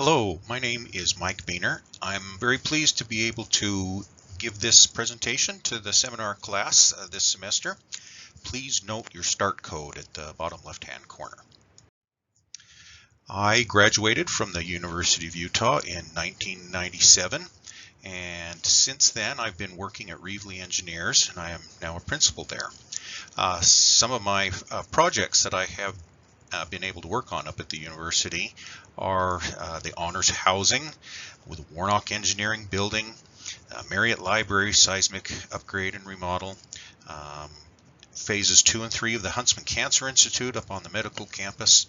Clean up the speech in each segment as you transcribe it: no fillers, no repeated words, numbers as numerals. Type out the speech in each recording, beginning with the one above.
Hello, my name is Mike Buehner. I'm very pleased to be able to give this presentation to the seminar class this semester. Please note your start code at the bottom left-hand corner. I graduated from the University of Utah in 1997, and since then I've been working at Reaveley Engineers, and I am now a principal there. Some of my projects that I have been able to work on up at the university are the honors housing with Warnock Engineering building, Marriott Library seismic upgrade and remodel, phases 2 and 3 of the Huntsman Cancer Institute up on the medical campus,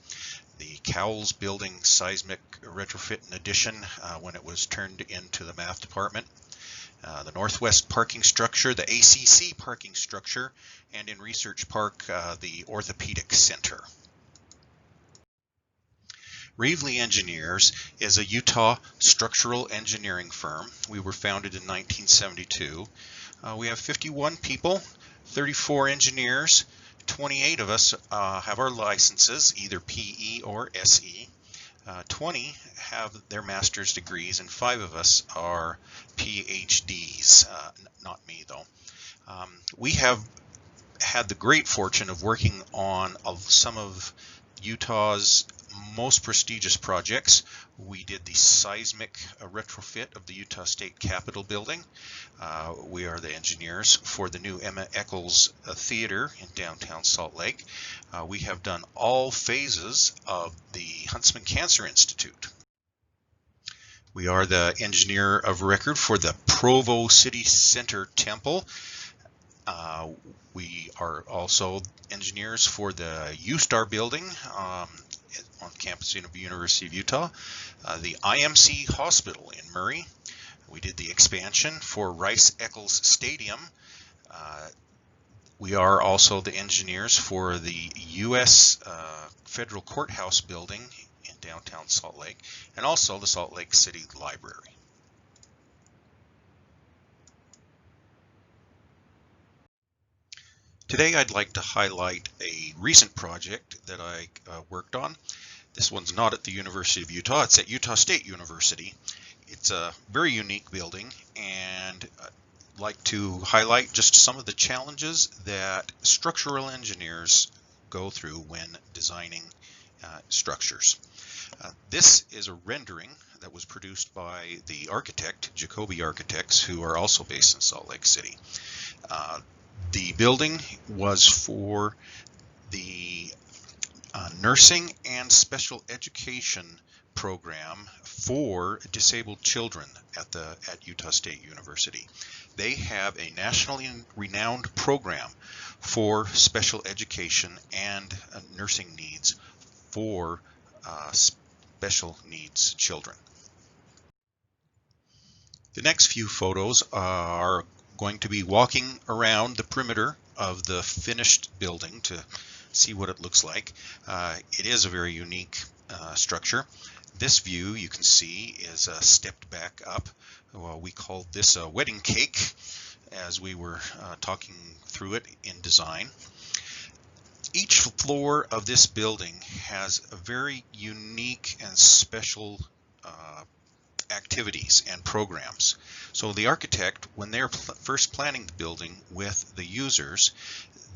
the Cowles building seismic retrofit and addition when it was turned into the math department, the Northwest parking structure, the ACC parking structure, and in Research Park, the Orthopedic Center. Reaveley Engineers is a Utah structural engineering firm. We were founded in 1972. We have 51 people, 34 engineers, 28 of us have our licenses, either PE or SE. 20 have their master's degrees, and 5 of us are PhDs, not me though. We have had the great fortune of working on some of Utah's most prestigious projects. We did the seismic retrofit of the Utah State Capitol building. We are the engineers for the new Emma Eccles Theater in downtown Salt Lake. We have done all phases of the Huntsman Cancer Institute. We are the engineer of record for the Provo City Center Temple. We are also engineers for the U-Star building on campus of the University of Utah, the IMC Hospital in Murray. We did the expansion for Rice Eccles Stadium. We are also the engineers for the U.S. Federal Courthouse building in downtown Salt Lake, and also the Salt Lake City Library. Today I'd like to highlight a recent project that I worked on. This one's not at the University of Utah, it's at Utah State University. It's a very unique building, and I'd like to highlight just some of the challenges that structural engineers go through when designing structures. This is a rendering that was produced by the architect, Jacoby Architects, who are also based in Salt Lake City. The building was for the nursing and special education program for disabled children at Utah State University. They have a nationally renowned program for special education and nursing needs for special needs children. The next few photos are going to be walking around the perimeter of the finished building to see what it looks like. It is a very unique structure. This view you can see is stepped back up. Well, we called this a wedding cake as we were talking through it in design. Each floor of this building has a very unique and special activities and programs. So the architect, when they're first planning the building with the users,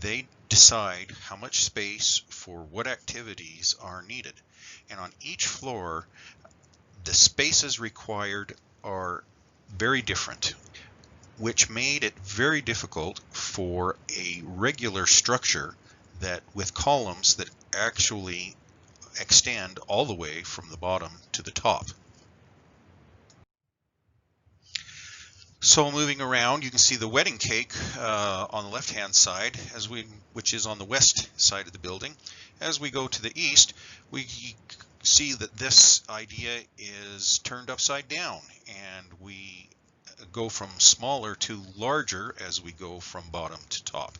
they decide how much space for what activities are needed. And on each floor, the spaces required are very different, which made it very difficult for a regular structure that with columns that actually extend all the way from the bottom to the top. So moving around, you can see the wedding cake on the left-hand side, which is on the west side of the building. As we go to the east, we see that this idea is turned upside down, and we go from smaller to larger as we go from bottom to top,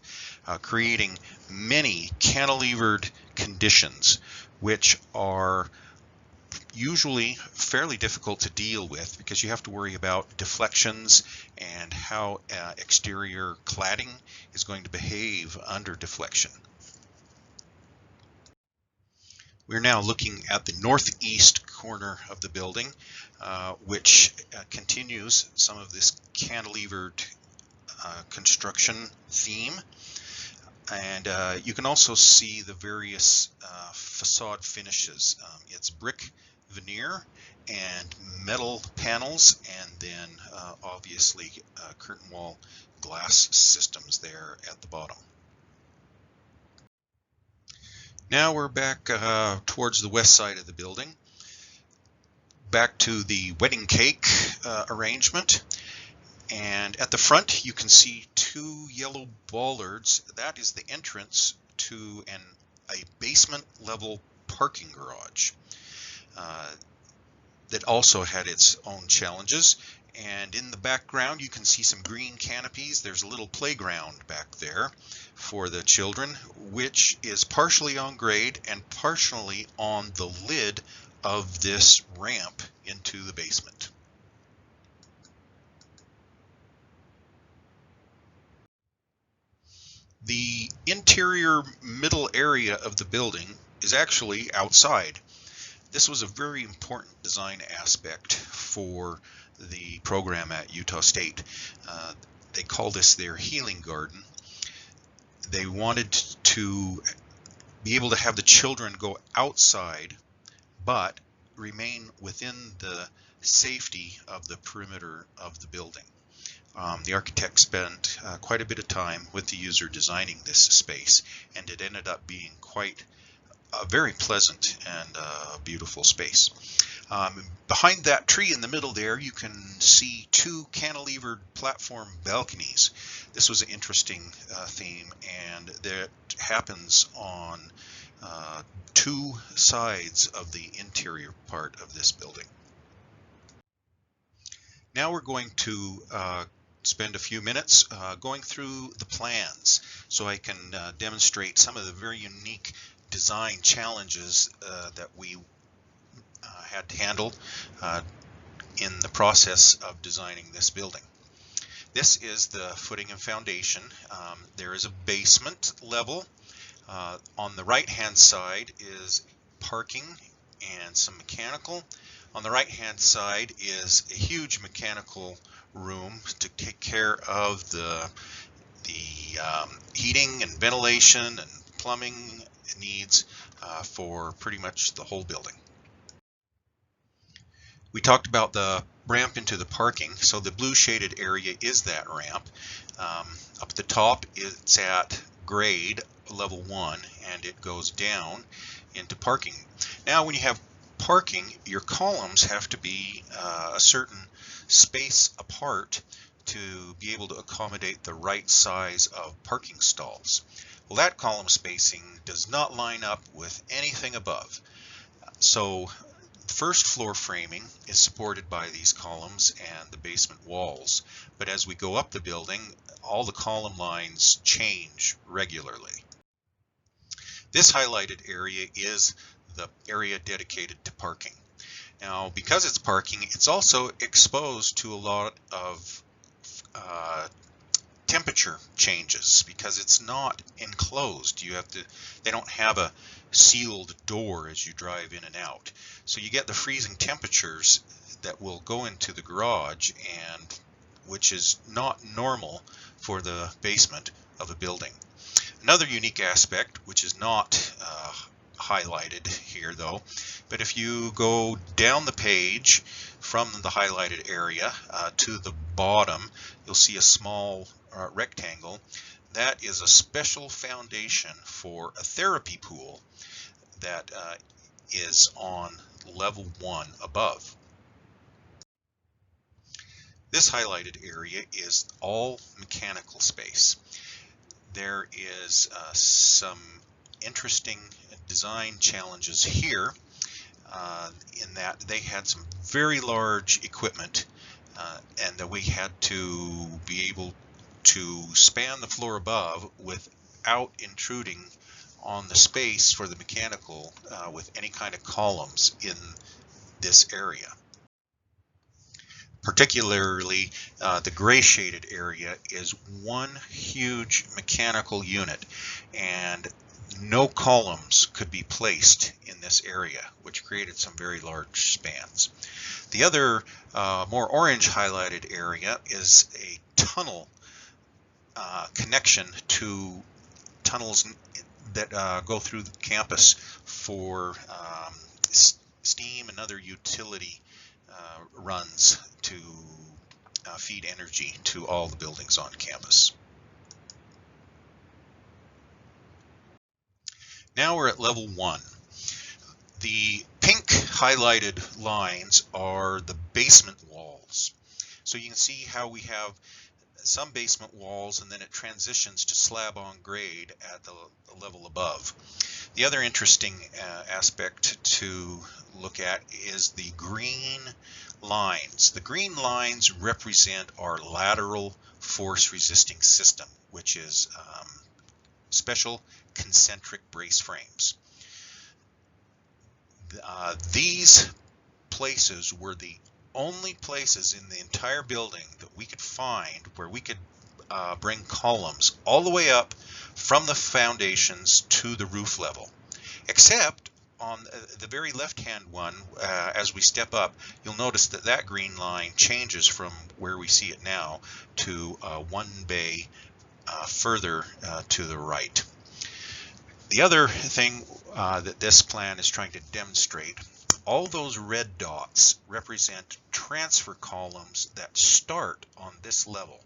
creating many cantilevered conditions, which are usually fairly difficult to deal with because you have to worry about deflections and how exterior cladding is going to behave under deflection. We're now looking at the northeast corner of the building, which continues some of this cantilevered construction theme. And you can also see the various facade finishes. It's brick veneer and metal panels, and then obviously curtain wall glass systems there at the bottom. Now we're back towards the west side of the building, back to the wedding cake arrangement. And at the front you can see two yellow bollards. That is the entrance to a basement level parking garage that also had its own challenges. And in the background you can see some green canopies. There's a little playground back there for the children, which is partially on grade and partially on the lid of this ramp into the basement. The interior middle area of the building is actually outside. This was a very important design aspect for the program at Utah State. They call this their healing garden. They wanted to be able to have the children go outside but remain within the safety of the perimeter of the building. The architect spent quite a bit of time with the user designing this space, and it ended up being quite a very pleasant and beautiful space. Behind that tree in the middle there, you can see two cantilevered platform balconies. This was an interesting theme, and that happens on two sides of the interior part of this building. Now we're going to spend a few minutes going through the plans so I can demonstrate some of the very unique design challenges that we had to handle in the process of designing this building. This is the footing and foundation. There is a basement level. On the right hand side is parking and some mechanical. On the right hand side is a huge mechanical room to take care of the heating and ventilation and plumbing needs for pretty much the whole building. We talked about the ramp into the parking. So the blue shaded area is that ramp. Up at the top it's at grade level 1, and it goes down into parking. Now when you have parking, your columns have to be a certain space apart to be able to accommodate the right size of parking stalls. Well, that column spacing does not line up with anything above. So first floor framing is supported by these columns and the basement walls, but as we go up the building, all the column lines change regularly. This highlighted area is the area dedicated to parking. Now, because it's parking, it's also exposed to a lot of temperature changes because it's not enclosed. They don't have a sealed door as you drive in and out. So you get the freezing temperatures that will go into the garage, and which is not normal for the basement of a building. Another unique aspect, which is not highlighted here though, but if you go down the page from the highlighted area to the bottom, you'll see a small rectangle. That is a special foundation for a therapy pool that is on level 1 above. This highlighted area is all mechanical space. There is some interesting design challenges here in that they had some very large equipment and that we had to be able to span the floor above without intruding on the space for the mechanical with any kind of columns in this area. Particularly the gray shaded area is one huge mechanical unit, and no columns could be placed in this area, which created some very large spans. The other more orange highlighted area is a tunnel connection to tunnels that go through the campus for steam and other utility runs to feed energy to all the buildings on campus. Now we're at level 1. The pink highlighted lines are the basement walls. So you can see how we have some basement walls and then it transitions to slab on grade at the level above. The other interesting aspect to look at is the green lines. The green lines represent our lateral force resisting system, which is special concentric brace frames. These places were the only places in the entire building that we could find where we could bring columns all the way up from the foundations to the roof level, except on the very left-hand one. As we step up, you'll notice that that green line changes from where we see it now to one bay further to the right. The other thing that this plan is trying to demonstrate, all those red dots represent transfer columns that start on this level.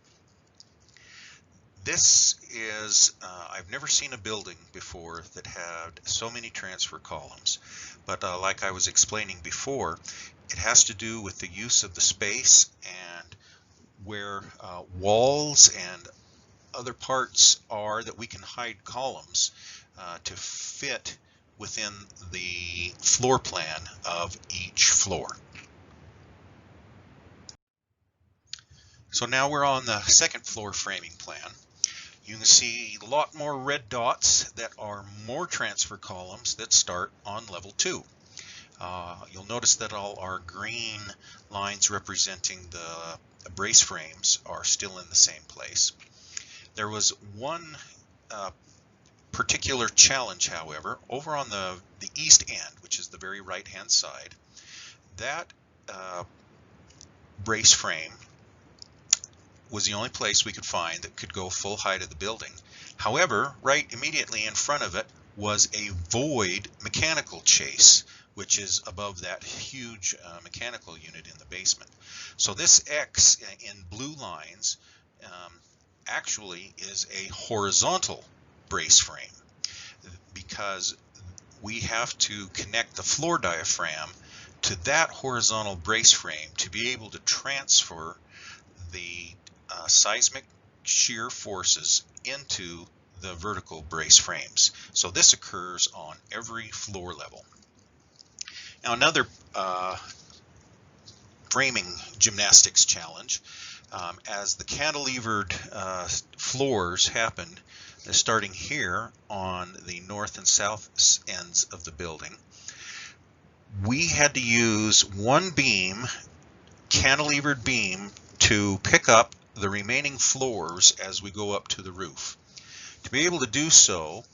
This is, I've never seen a building before that had so many transfer columns, but like I was explaining before, it has to do with the use of the space and where walls and other parts are that we can hide columns to fit within the floor plan of each floor. So now we're on the second floor framing plan. You can see a lot more red dots that are more transfer columns that start on level 2. You'll notice that all our green lines representing the brace frames are still in the same place. There was one particular challenge, however, over on the east end, which is the very right hand side. That brace frame was the only place we could find that could go full height of the building. However, right immediately in front of it was a void mechanical chase, which is above that huge mechanical unit in the basement. So this X in blue lines actually is a horizontal brace frame, because we have to connect the floor diaphragm to that horizontal brace frame to be able to transfer the seismic shear forces into the vertical brace frames. So this occurs on every floor level. Now another framing gymnastics challenge, as the cantilevered floors happen, starting here on the north and south ends of the building, we had to use one beam, cantilevered beam, to pick up the remaining floors as we go up to the roof. To be able to do so,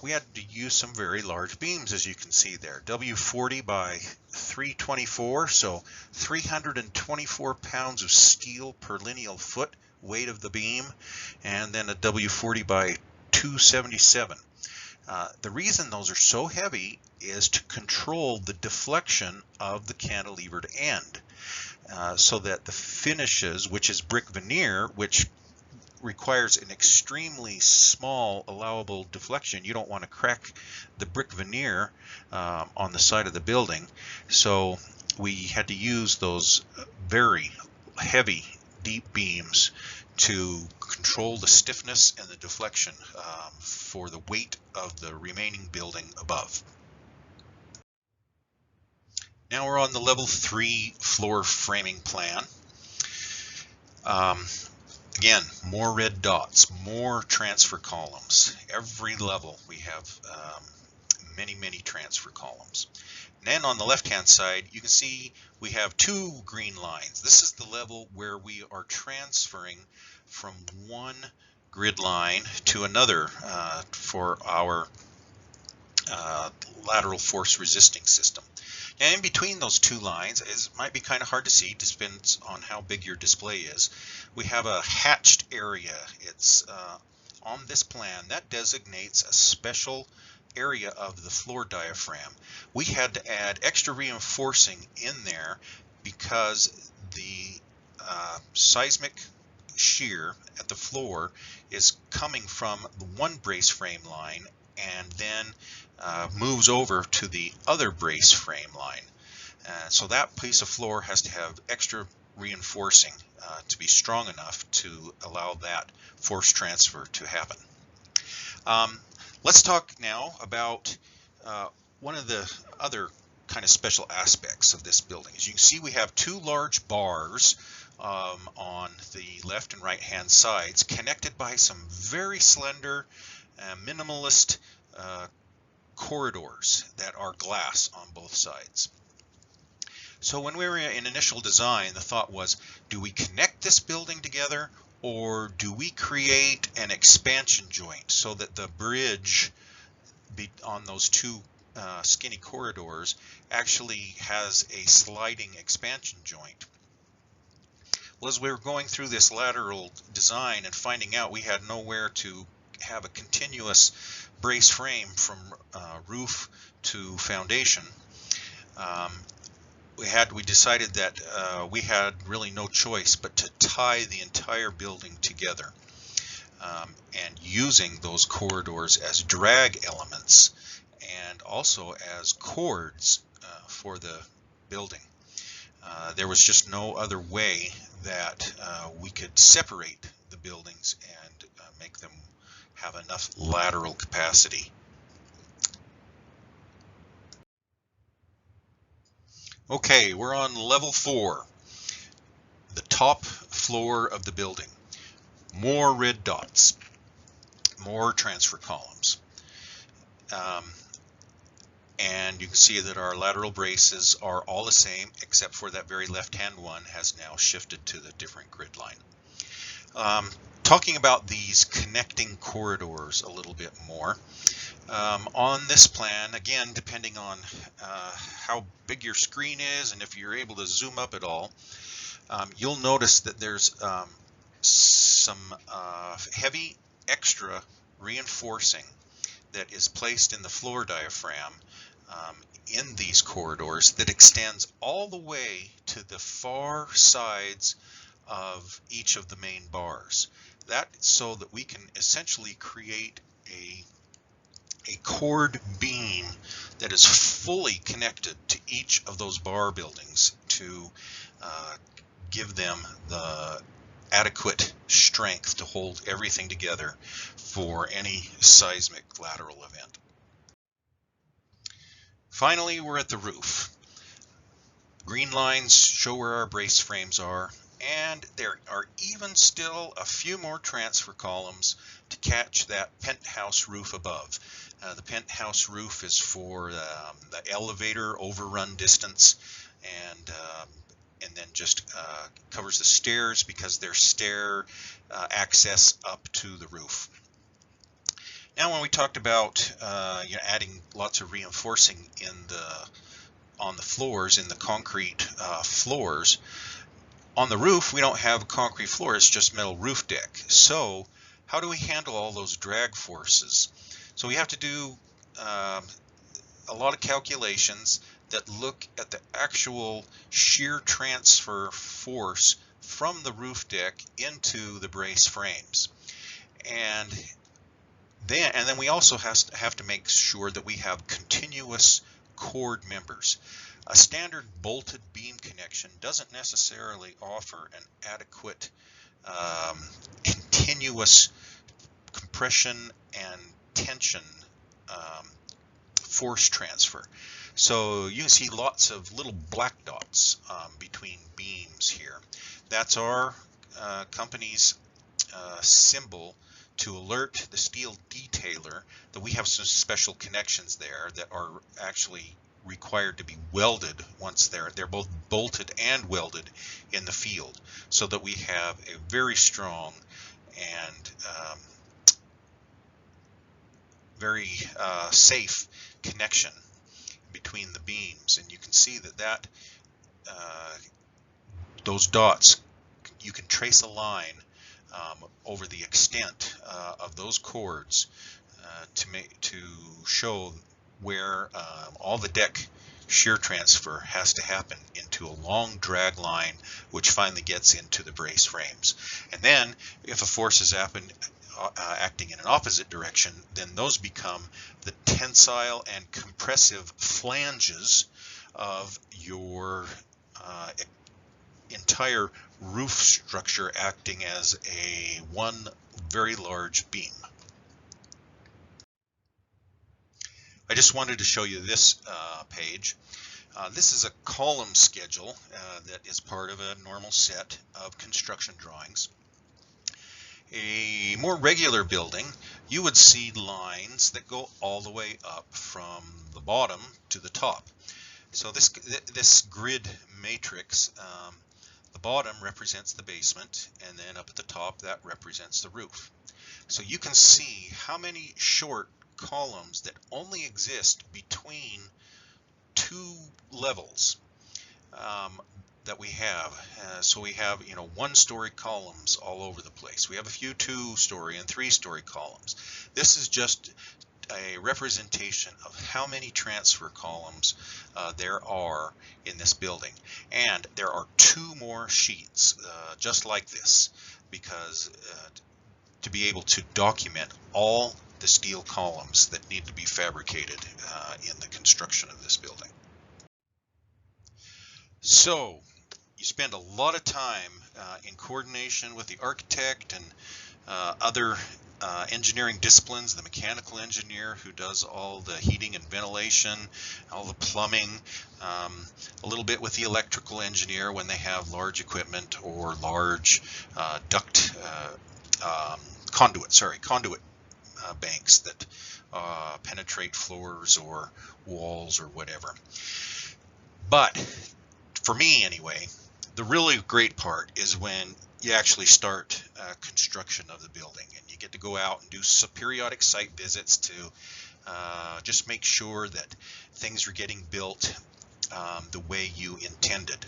we had to use some very large beams, as you can see there. W40 by 324, so 324 pounds of steel per lineal foot weight of the beam, and then a W40 by 277. The reason those are so heavy is to control the deflection of the cantilevered end, so that the finishes, which is brick veneer, which requires an extremely small allowable deflection. You don't want to crack the brick veneer on the side of the building. So we had to use those very heavy, deep beams to control the stiffness and the deflection for the weight of the remaining building above. Now we're on the level 3 floor framing plan. Again, more red dots, more transfer columns. Every level we have many transfer columns. And then on the left-hand side, you can see we have 2 green lines. This is the level where we are transferring from one grid line to another for our lateral force resisting system. And in between those two lines, it might be kind of hard to see, depends on how big your display is. We have a hatched area. It's on this plan that designates a special area of the floor diaphragm. We had to add extra reinforcing in there because the seismic shear at the floor is coming from the one brace frame line and then moves over to the other brace frame line. So that piece of floor has to have extra reinforcing to be strong enough to allow that force transfer to happen. Let's talk now about one of the other kind of special aspects of this building. As you can see, we have two large bars on the left and right hand sides connected by some very slender minimalist corridors that are glass on both sides. So when we were in initial design, the thought was, do we connect this building together, or do we create an expansion joint so that the bridge on those two skinny corridors actually has a sliding expansion joint? Well, as we were going through this lateral design and finding out we had nowhere to have a continuous brace frame from roof to foundation, we decided that we had really no choice but to tie the entire building together, and using those corridors as drag elements and also as cords for the building. There was just no other way that we could separate the buildings and make them have enough lateral capacity. Okay, we're on level 4, the top floor of the building. More red dots, more transfer columns. And you can see that our lateral braces are all the same, except for that very left-hand one has now shifted to the different grid line. Talking about these connecting corridors a little bit more. On this plan, again, depending on how big your screen is and if you're able to zoom up at all, you'll notice that there's some heavy extra reinforcing that is placed in the floor diaphragm in these corridors that extends all the way to the far sides of each of the main bars. That's so that we can essentially create a cord beam that is fully connected to each of those bar buildings to give them the adequate strength to hold everything together for any seismic lateral event. Finally, we're at the roof. Green lines show where our brace frames are, and there are even still a few more transfer columns to catch that penthouse roof above. The penthouse roof is for the elevator overrun distance, and then just covers the stairs because there's stair access up to the roof. Now, when we talked about adding lots of reinforcing on the floors, in the concrete floors, on the roof we don't have a concrete floor, it's just metal roof deck. So how do we handle all those drag forces? So we have to do a lot of calculations that look at the actual shear transfer force from the roof deck into the brace frames. And then we also have to make sure that we have continuous cord members. A standard bolted beam connection doesn't necessarily offer an adequate continuous compression and tension force transfer. So you can see lots of little black dots between beams here. That's our company's symbol to alert the steel detailer that we have some special connections there that are actually required to be welded once they're both bolted and welded in the field, so that we have a very strong and very safe connection between the beams. And you can see that those dots, you can trace a line over the extent of those chords to show where all the deck shear transfer has to happen into a long drag line, which finally gets into the brace frames. And then if a force is acting in an opposite direction, then those become the tensile and compressive flanges of your entire roof structure, acting as one very large beam. I just wanted to show you this page. This is a column schedule that is part of a normal set of construction drawings. A more regular building, you would see lines that go all the way up from the bottom to the top. So this grid matrix, the bottom represents the basement, and then up at the top that represents the roof. So you can see how many short columns that only exist between two levels that we have. So we have, one-story columns all over the place. We have a few two-story and three-story columns. This is just a representation of how many transfer columns there are in this building. And there are two more sheets just like this, because to be able to document all the steel columns that need to be fabricated in the construction of this building. So you spend a lot of time in coordination with the architect and other engineering disciplines, the mechanical engineer who does all the heating and ventilation, all the plumbing, a little bit with the electrical engineer when they have large equipment or large conduit banks that penetrate floors or walls or whatever. But for me anyway, the really great part is when you actually start construction of the building, and you get to go out and do some periodic site visits to just make sure that things are getting built the way you intended.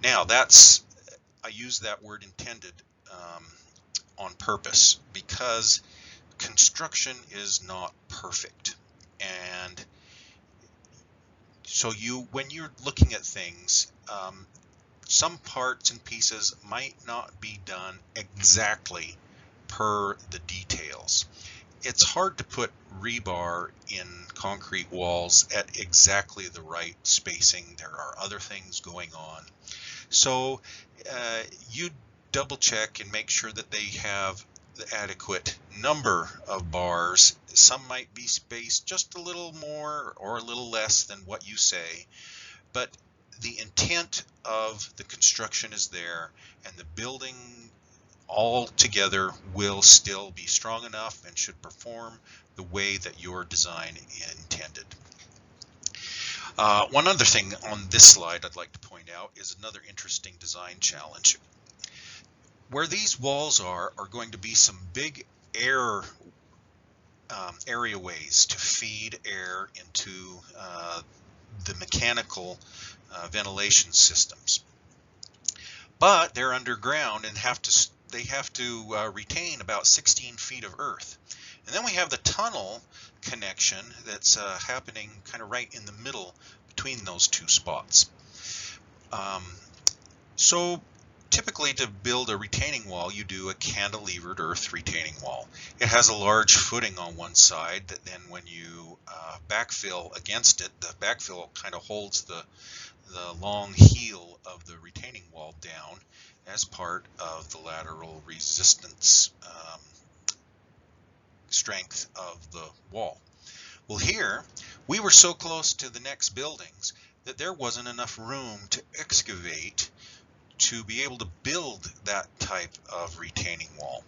Now I use that word intended on purpose, because construction is not perfect. And so when you're looking at things, some parts and pieces might not be done exactly per the details. It's hard to put rebar in concrete walls at exactly the right spacing. There are other things going on. So you double check and make sure that they have the adequate number of bars. Some might be spaced just a little more or a little less than what you say, but the intent of the construction is there, and the building all together will still be strong enough and should perform the way that your design intended. One other thing on this slide I'd like to point out is another interesting design challenge. Where these walls are going to be some big areaways to feed air into the mechanical ventilation systems. But they're underground and they have to retain about 16 feet of earth. And then we have the tunnel connection that's happening kind of right in the middle between those two spots. So typically, to build a retaining wall, you do a cantilevered earth retaining wall. It has a large footing on one side that then when you backfill against it, the backfill kind of holds the long heel of the retaining wall down as part of the lateral resistance strength of the wall. Well, here we were so close to the next buildings that there wasn't enough room to excavate to be able to build that type of retaining wall.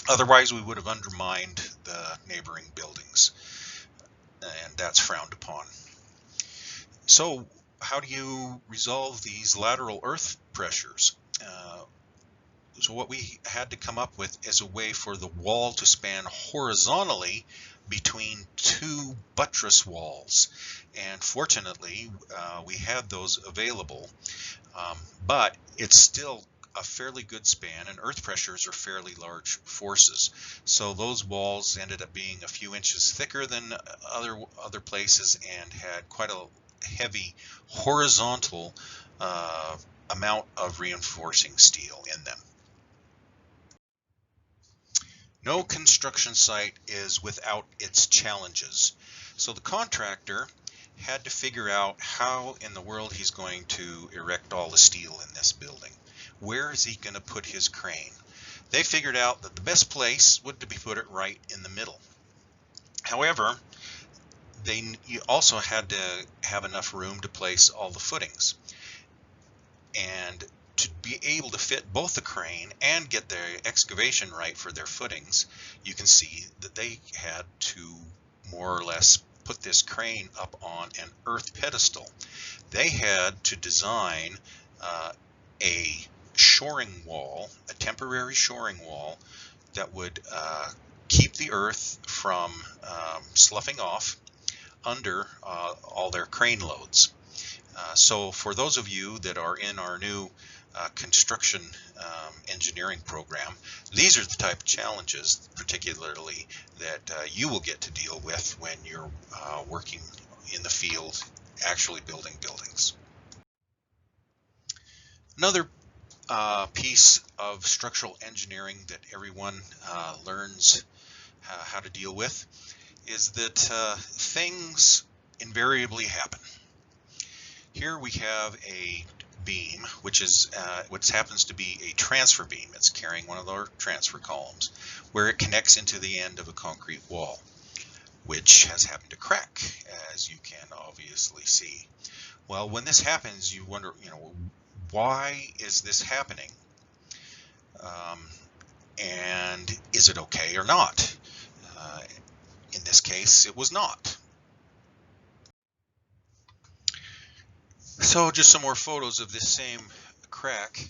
Otherwise, we would have undermined the neighboring buildings, and that's frowned upon. So how do you resolve these lateral earth pressures? what we had to come up with is a way for the wall to span horizontally between two buttress walls. And fortunately, we had those available, but it's still a fairly good span, and earth pressures are fairly large forces. So those walls ended up being a few inches thicker than other places and had quite a heavy horizontal amount of reinforcing steel in them. No construction site is without its challenges. So the contractor had to figure out how in the world he's going to erect all the steel in this building. Where is he going to put his crane? They figured out that the best place would be put it right in the middle. However, they also had to have enough room to place all the footings. And to be able to fit both the crane and get their excavation right for their footings, you can see that they had to more or less put this crane up on an earth pedestal. They had to design a shoring wall, a temporary shoring wall that would keep the earth from sloughing off under all their crane loads. So for those of you that are in our new construction engineering program, these are the type of challenges particularly that you will get to deal with when you're working in the field actually building buildings. Another piece of structural engineering that everyone learns how to deal with is that things invariably happen. Here we have a beam, which is what happens to be a transfer beam. It's carrying one of our transfer columns, where it connects into the end of a concrete wall, which has happened to crack, as you can obviously see. Well, when this happens, you wonder, why is this happening? And is it okay or not? In this case, it was not. So just some more photos of this same crack.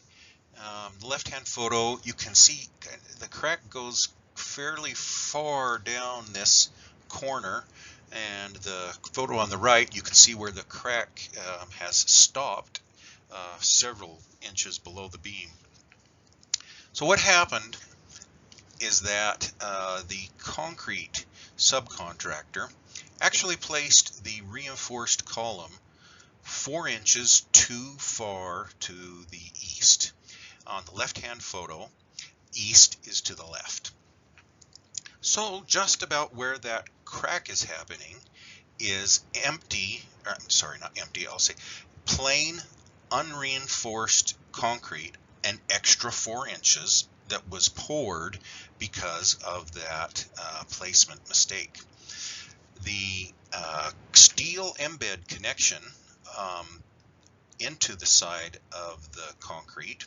The left-hand photo, you can see the crack goes fairly far down this corner, and the photo on the right, you can see where the crack has stopped several inches below the beam. So what happened is that the concrete subcontractor actually placed the reinforced column 4 inches too far to the east. On the left-hand photo, east is to the left. So just about where that crack is happening is empty, or, sorry, not empty, I'll say plain unreinforced concrete, an extra 4 inches that was poured because of that placement mistake. The steel embed connection into the side of the concrete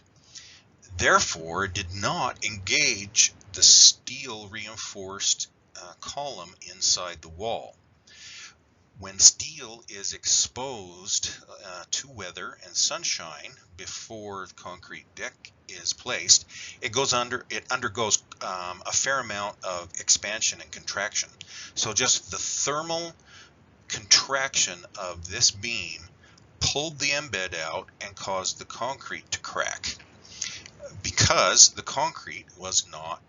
therefore did not engage the steel reinforced column inside the wall. When steel is exposed to weather and sunshine before the concrete deck is placed, it undergoes a fair amount of expansion and contraction. So just the thermal contraction of this beam pulled the embed out and caused the concrete to crack, because the concrete was not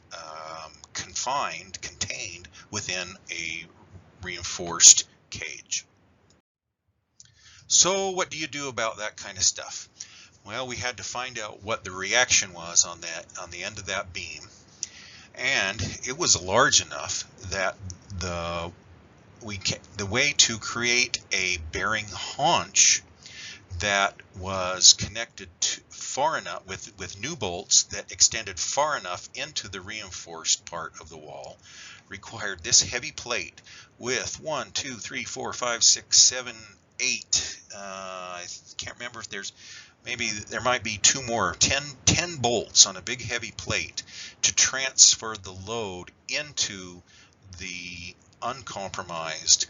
contained within a reinforced cage. So what do you do about that kind of stuff? Well, we had to find out what the reaction was on the end of that beam, and it was large enough that the way to create a bearing haunch that was connected to far enough with new bolts that extended far enough into the reinforced part of the wall required this heavy plate with 1, 2, 3, 4, 5, 6, 7, 8. I can't remember if there might be 2 more, 10 bolts on a big heavy plate to transfer the load into the uncompromised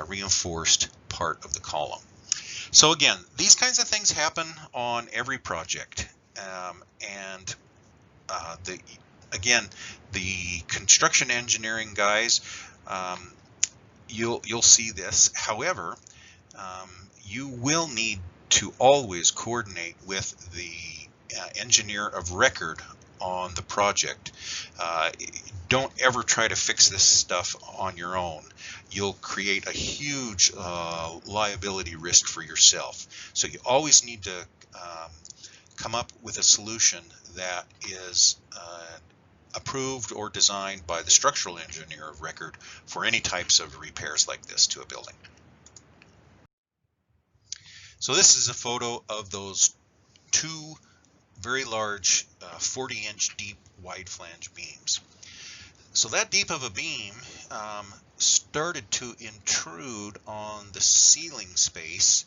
reinforced part of the column. So again, these kinds of things happen on every project, and again, the construction engineering guys, you'll see this. However, you will need to always coordinate with the engineer of record on the project. Don't ever try to fix this stuff on your own. You'll create a huge liability risk for yourself. So you always need to come up with a solution that is approved or designed by the structural engineer of record for any types of repairs like this to a building. So this is a photo of those two very large 40-inch deep wide flange beams. So that deep of a beam started to intrude on the ceiling space,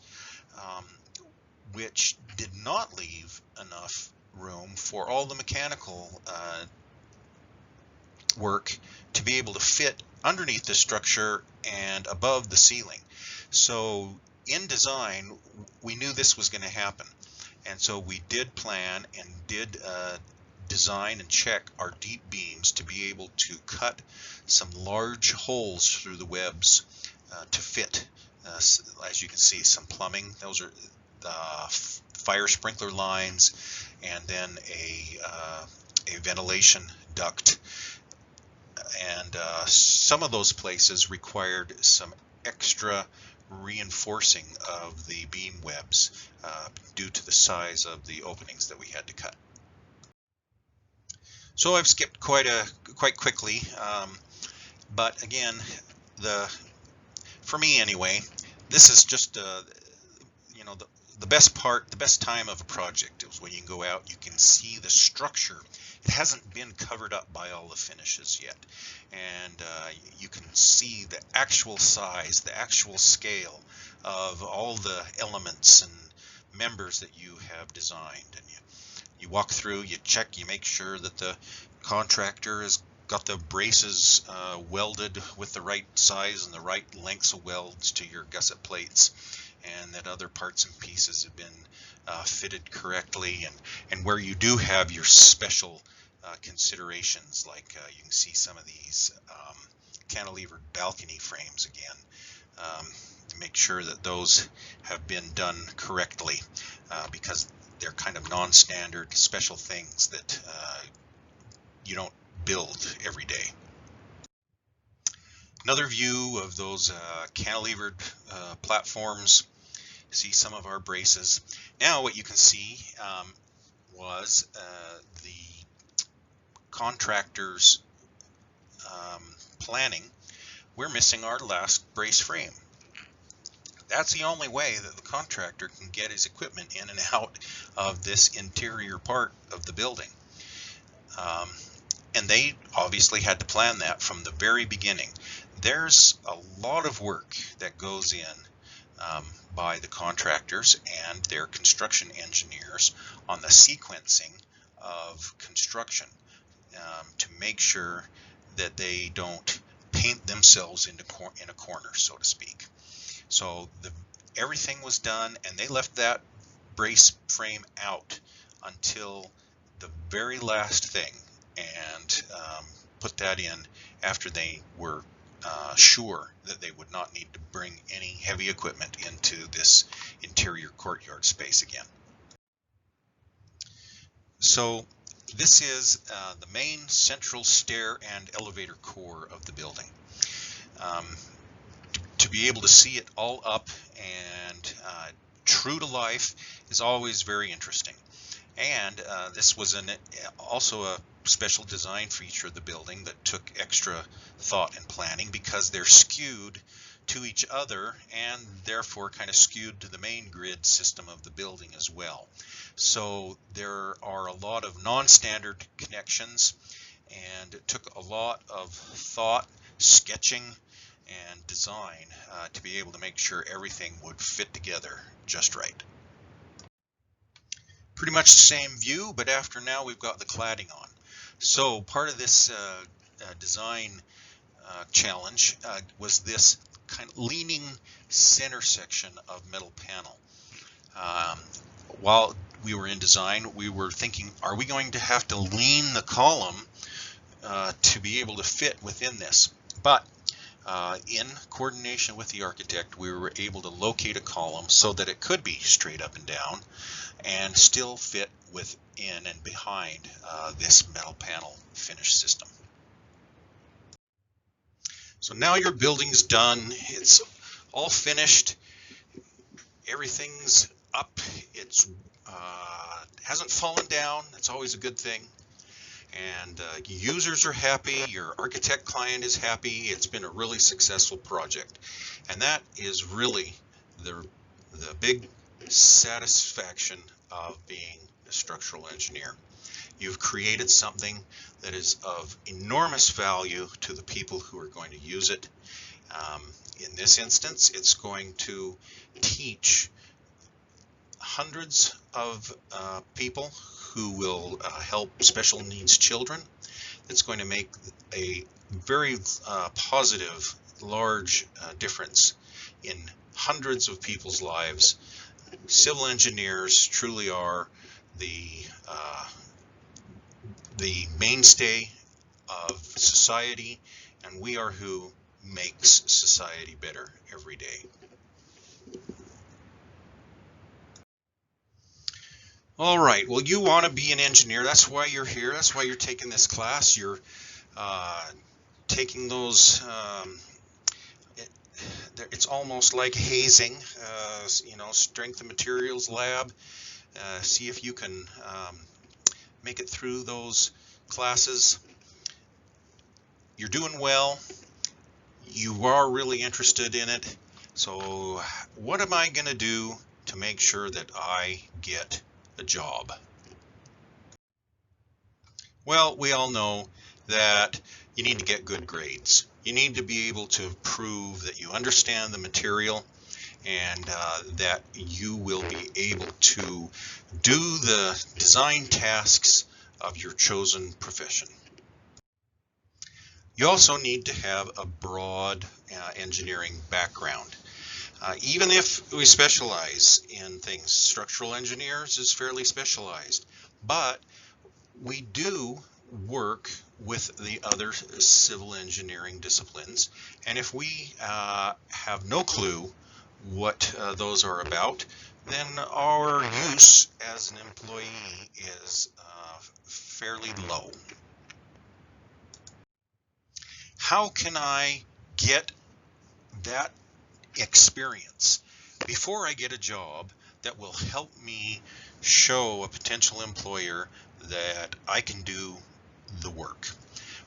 which did not leave enough room for all the mechanical work to be able to fit underneath the structure and above the ceiling. So in design, we knew this was going to happen, and so we did plan and did design and check our deep beams to be able to cut some large holes through the webs to fit, as you can see, some plumbing. Those are the fire sprinkler lines, and then a ventilation duct. And some of those places required some extra reinforcing of the beam webs due to the size of the openings that we had to cut. So I've skipped quite quickly, but again, for me anyway, this is just the best part, the best time of a project is when you can go out, you can see the structure. It hasn't been covered up by all the finishes yet, and you can see the actual size, the actual scale of all the elements and members that you have designed. And you walk through, you check, you make sure that the contractor has got the braces welded with the right size and the right lengths of welds to your gusset plates, and that other parts and pieces have been fitted correctly, and where you do have your special considerations, like you can see some of these cantilevered balcony frames again, to make sure that those have been done correctly, because they're kind of non-standard special things that you don't build every day. Another view of those cantilevered platforms. See some of our braces. Now what you can see was the contractor's planning. We're missing our last brace frame. That's the only way that the contractor can get his equipment in and out of this interior part of the building. And they obviously had to plan that from the very beginning. There's a lot of work that goes in by the contractors and their construction engineers on the sequencing of construction to make sure that they don't paint themselves in a corner, so to speak. So everything was done, and they left that brace frame out until the very last thing, and put that in after they were sure that they would not need to bring any heavy equipment into this interior courtyard space again. So this is the main central stair and elevator core of the building. To be able to see it all up and true to life is always very interesting. And this was also a special design feature of the building that took extra thought and planning, because they're skewed to each other and therefore kind of skewed to the main grid system of the building as well. So there are a lot of non-standard connections, and it took a lot of thought, sketching, and design to be able to make sure everything would fit together just right. Pretty much the same view, but after now we've got the cladding on. So part of this design challenge was this kind of leaning center section of metal panel. While we were in design, we were thinking, are we going to have to lean the column to be able to fit within this? But in coordination with the architect, we were able to locate a column so that it could be straight up and down and still fit within and behind this metal panel finish system. So now your building's done. It's all finished. Everything's up. It's hasn't fallen down. That's always a good thing. And users are happy. Your architect client is happy. It's been a really successful project, and that is really the big satisfaction of being a structural engineer. You've created something that is of enormous value to the people who are going to use it. In this instance, it's going to teach hundreds of people who will help special needs children. It's going to make a very positive, large difference in hundreds of people's lives. Civil engineers truly are the mainstay of society, and we are who makes society better every day. All right, well, you want to be an engineer. That's why you're here. That's why you're taking this class. You're taking those, it's almost like hazing, you know, strength and materials lab. See if you can make it through those classes. You're doing well. You are really interested in it. So what am I going to do to make sure that I get a job? Well, we all know that you need to get good grades. You need to be able to prove that you understand the material and that you will be able to do the design tasks of your chosen profession. You also need to have a broad engineering background. Even if we specialize in things, structural engineers is fairly specialized, but we do work with the other civil engineering disciplines, and if we have no clue what those are about, then our use as an employee is fairly low. How can I get that experience before I get a job that will help me show a potential employer that I can do the work?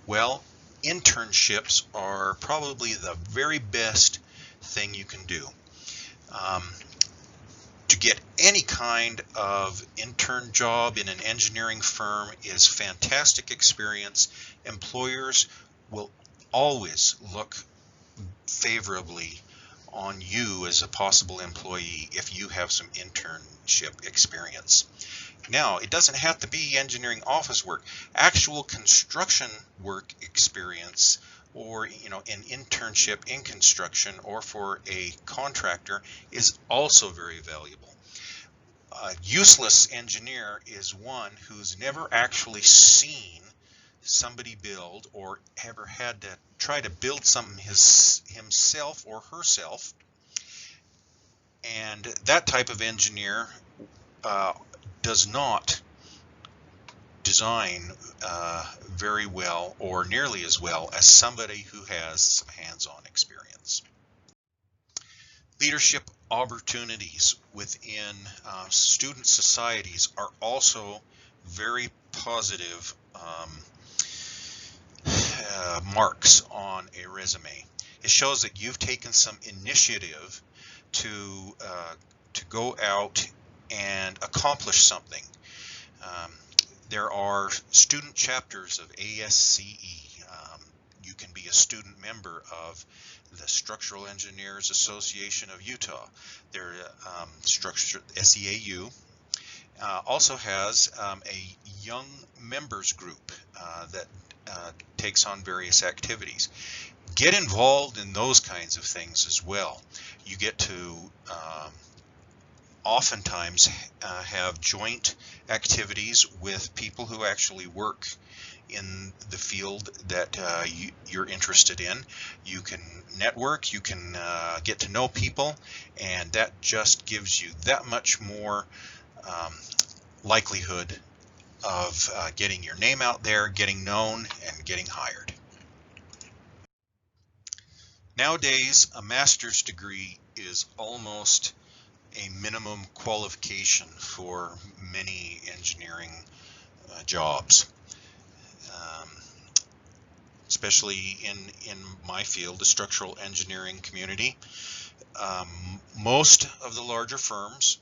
Well, internships are probably the very best thing you can do. To get any kind of intern job in an engineering firm is fantastic experience. Employers will always look favorably on you as a possible employee if you have some internship experience. Now, it doesn't have to be engineering office work. Actual construction work experience, or an internship in construction or for a contractor, is also very valuable. A useless engineer is one who's never actually seen somebody build or ever had to try to build something himself or herself. And that type of engineer does not design very well or nearly as well as somebody who has some hands-on experience. Leadership opportunities within student societies are also very positive marks on a resume. It shows that you've taken some initiative to go out and accomplish something. There are student chapters of ASCE. You can be a student member of the Structural Engineers Association of Utah. Their SEAU also has a young members group that takes on various activities. Get involved in those kinds of things as well. You get to oftentimes have joint activities with people who actually work in the field that you're interested in. You can network, you can get to know people, and that just gives you that much more likelihood of getting your name out there, getting known, and getting hired. Nowadays, a master's degree is almost a minimum qualification for many engineering jobs. Especially in my field, the structural engineering community. Most of the larger firms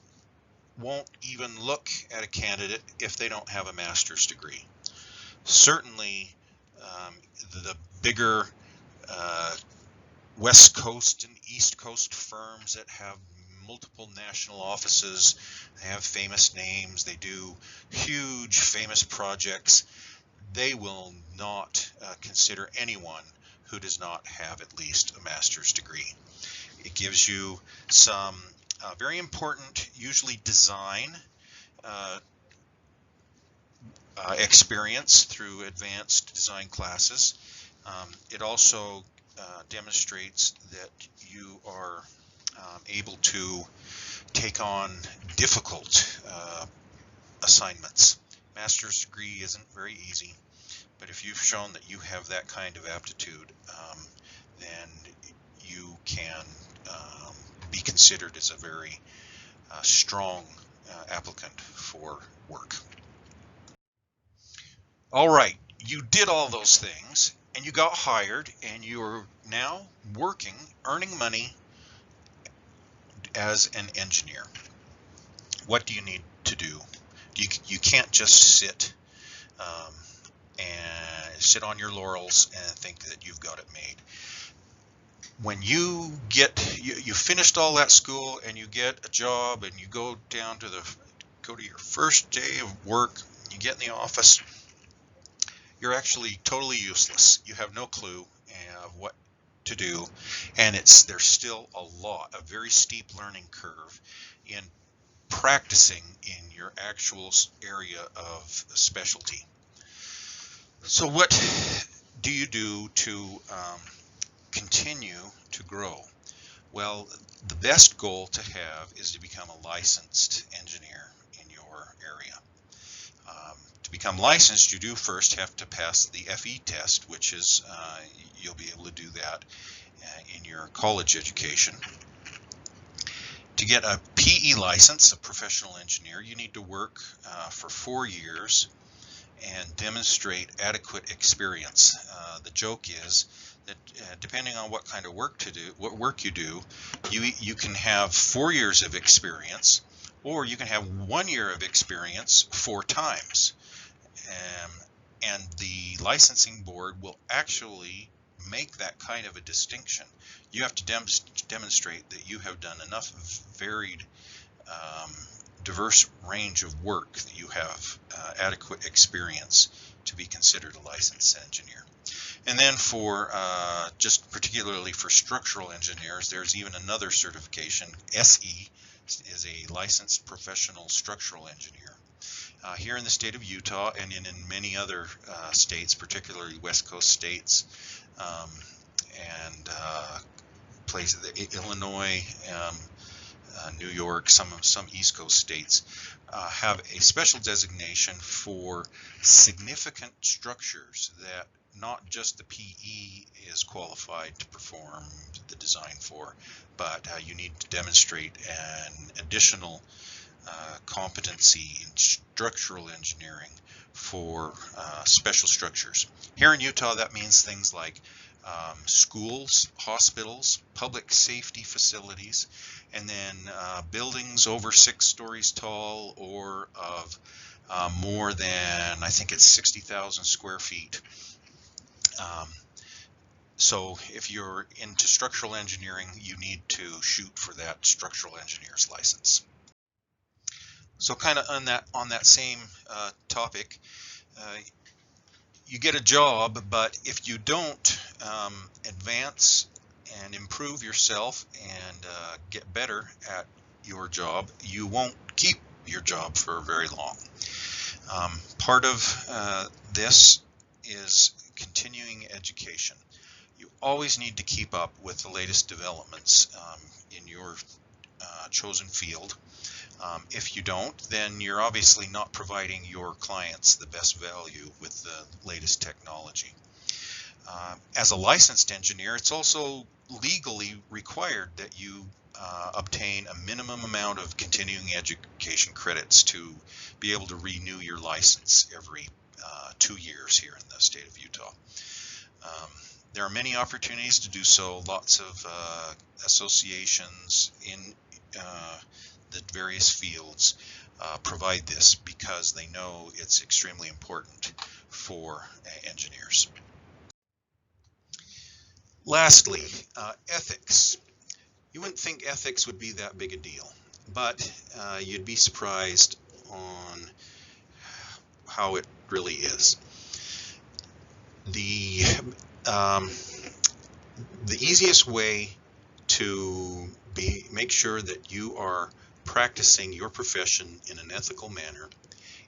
won't even look at a candidate if they don't have a master's degree. Certainly, the bigger West Coast and East Coast firms that have multiple national offices, they have famous names, they do huge famous projects, they will not consider anyone who does not have at least a master's degree. It gives you some very important, usually design experience through advanced design classes. It also demonstrates that you are able to take on difficult assignments. Master's degree isn't very easy, but if you've shown that you have that kind of aptitude, then you can be considered as a very strong applicant for work. All right, you did all those things and you got hired and you're now working, earning money as an engineer. What do you need to do? You can't just sit and sit on your laurels and think that you've got it made. When you finished all that school and you get a job and you go to your first day of work, you get in the office, you're actually totally useless. You have no clue of what to do, and there's still a very steep learning curve in practicing in your actual area of specialty. So what do you do to continue to grow? Well, the best goal to have is to become a licensed engineer in your area. To become licensed, you do first have to pass the FE test, which is you'll be able to do that in your college education. To get a PE license, a professional engineer, you need to work for 4 years and demonstrate adequate experience. The joke is that depending on what kind of work you do, you can have 4 years of experience, or you can have 1 year of experience 4 times. And the licensing board will actually make that kind of a distinction. You have to demonstrate that you have done enough varied, diverse range of work that you have adequate experience to be considered a licensed engineer. And then for just particularly for structural engineers, there's even another certification. SE is a licensed professional structural engineer. Here in the state of Utah and in many other states, particularly West Coast states, and places, Illinois, New York, some East Coast states have a special designation for significant structures that not just the PE is qualified to perform the design for, but you need to demonstrate an additional competency in structural engineering for special structures. Here in Utah, that means things like schools, hospitals, public safety facilities, and then buildings over 6 stories tall or of more than, I think it's 60,000 square feet. So if you're into structural engineering, you need to shoot for that structural engineer's license. So kind of on that same topic, you get a job, but if you don't advance and improve yourself and get better at your job, you won't keep your job for very long. Part of this is continuing education. You always need to keep up with the latest developments in your chosen field. If you don't, then you're obviously not providing your clients the best value with the latest technology. As a licensed engineer, it's also legally required that you obtain a minimum amount of continuing education credits to be able to renew your license every 2 years here in the state of Utah. There are many opportunities to do so. Lots of associations in the various fields provide this because they know it's extremely important for engineers. Lastly, ethics. You wouldn't think ethics would be that big a deal, but you'd be surprised on how it really is. The easiest way to make sure that you are practicing your profession in an ethical manner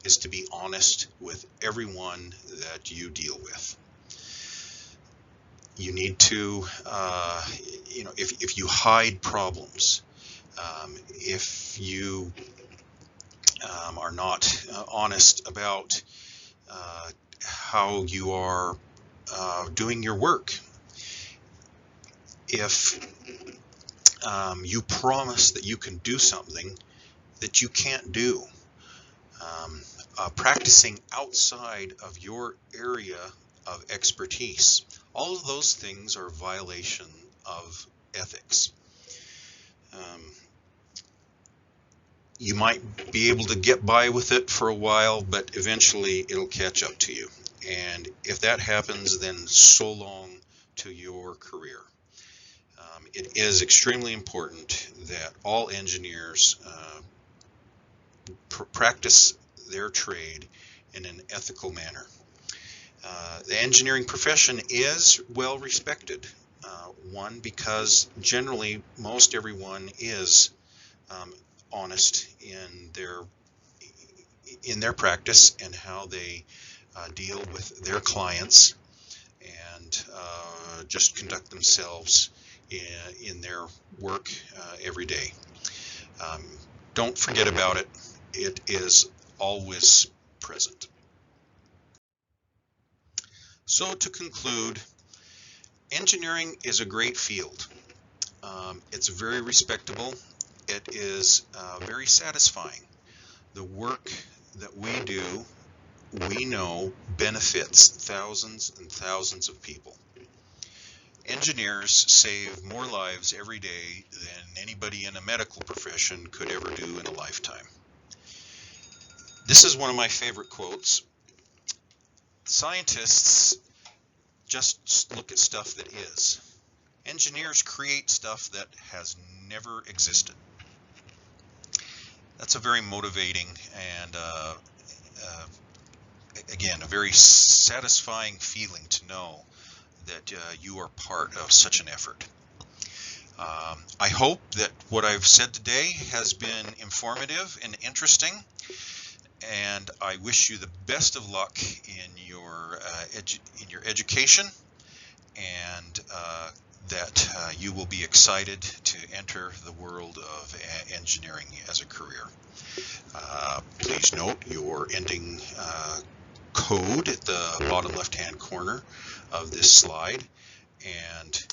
is to be honest with everyone that you deal with. You need to, if you hide problems, if you are not honest about how you are doing your work, if you promise that you can do something that you can't do, practicing outside of your area of expertise, all of those things are a violation of ethics. You might be able to get by with it for a while, but eventually it'll catch up to you. And if that happens, then so long to your career. It is extremely important that all engineers practice their trade in an ethical manner. The engineering profession is well respected. One, because generally most everyone is honest in their practice and how they deal with their clients, and just conduct themselves in their work every day. Don't forget about it. It is always present. So to conclude, engineering is a great field. It's very respectable. It is very satisfying. The work that we do, we know, benefits thousands and thousands of people. Engineers save more lives every day than anybody in a medical profession could ever do in a lifetime. This is one of my favorite quotes. Scientists just look at stuff that is. Engineers create stuff that has never existed. That's a very motivating and again, a very satisfying feeling to know that you are part of such an effort. I hope that what I've said today has been informative and interesting, and I wish you the best of luck in your education, and that you will be excited to enter the world of engineering as a career. Please note your ending code at the bottom left-hand corner of this slide, and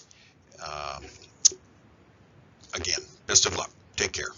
again, best of luck. Take care.